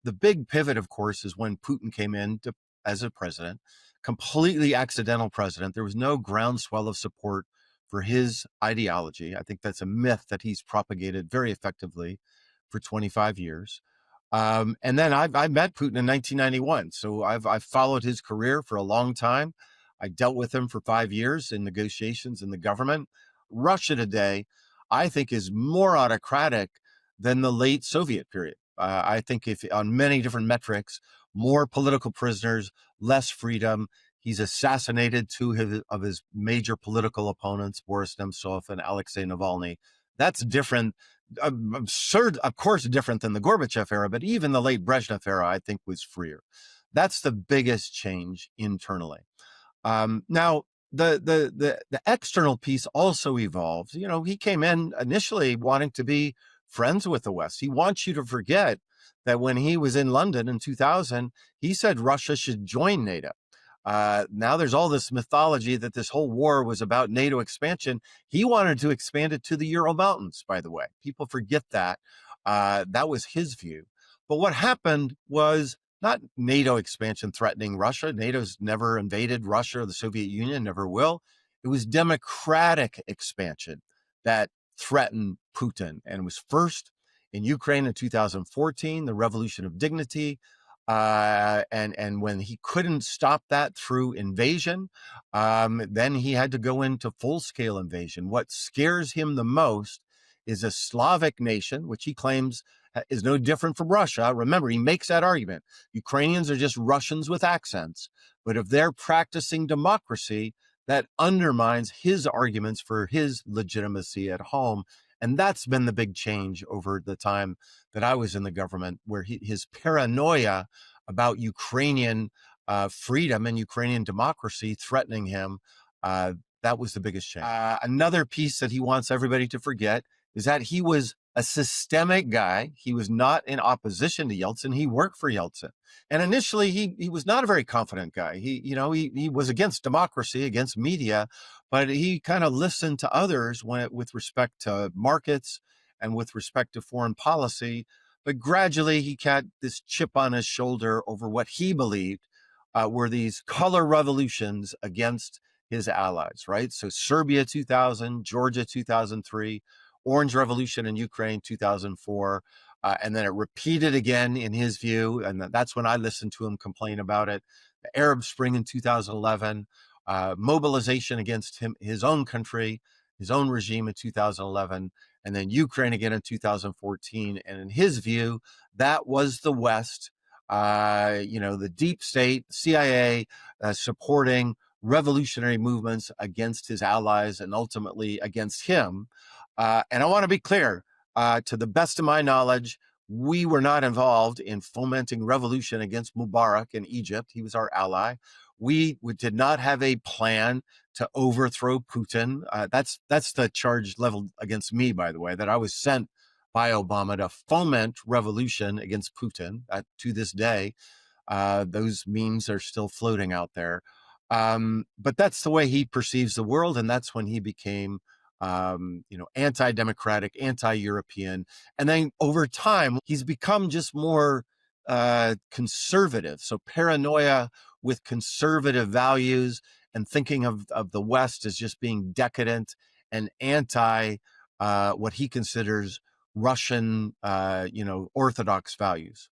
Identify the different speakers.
Speaker 1: the big pivot, of course, is when Putin came in as a president, completely accidental president. There was no groundswell of support for his ideology. I think that's a myth that he's propagated very effectively for 25 years. And then I met Putin in 1991. So I've followed his career for a long time. I dealt with him for 5 years in negotiations in the government. Russia today, I think, is more autocratic than the late Soviet period. I think if on many different metrics, more political prisoners, less freedom. He's assassinated two of his major political opponents, Boris Nemtsov and Alexei Navalny. That's different, absurd, of course, different than the Gorbachev era, but even the late Brezhnev era, I think, was freer. That's the biggest change internally. Now, the external piece also evolves. You know, he came in initially wanting to be friends with the West. He wants you to forget that when he was in London in 2000, he said Russia should join NATO. Now there's all this mythology that this whole war was about NATO expansion. He wanted to expand it to the Ural Mountains, by the way. People forget that. That was his view. But what happened was not NATO expansion threatening Russia. NATO's never invaded Russia or the Soviet Union, never will. It was democratic expansion that threatened Putin, and was first in Ukraine in 2014, the Revolution of Dignity. And when he couldn't stop that through invasion, then he had to go into full-scale invasion. What scares him the most is a Slavic nation, which he claims is no different from Russia. Remember, he makes that argument. Ukrainians are just Russians with accents. But if they're practicing democracy, that undermines his arguments for his legitimacy at home. And that's been the big change over the time that I was in the government, where his paranoia about Ukrainian freedom and Ukrainian democracy threatening him, that was the biggest change. Another piece that he wants everybody to forget is that he was a systemic guy. He was not in opposition to Yeltsin. He worked for Yeltsin. And initially, he was not a very confident guy. He was against democracy, against media, but he kind of listened to others with respect to markets and with respect to foreign policy. But gradually, he got this chip on his shoulder over what he believed were these color revolutions against his allies, right? So Serbia 2000, Georgia 2003, Orange Revolution in Ukraine 2004, and then it repeated again in his view, and that's when I listened to him complain about it. The Arab Spring in 2011, mobilization against his own country, his own regime in 2011, and then Ukraine again in 2014. And in his view, that was the West, the deep state, CIA, supporting revolutionary movements against his allies and ultimately against him. And I want to be clear, to the best of my knowledge, we were not involved in fomenting revolution against Mubarak in Egypt. He was our ally. We did not have a plan to overthrow Putin. That's the charge leveled against me, by the way, that I was sent by Obama to foment revolution against Putin. To this day, those memes are still floating out there. But that's the way he perceives the world, and that's when he became anti-democratic, anti-European. And then over time, he's become just more conservative. So paranoia with conservative values and thinking of the West as just being decadent and anti what he considers Russian, Orthodox values.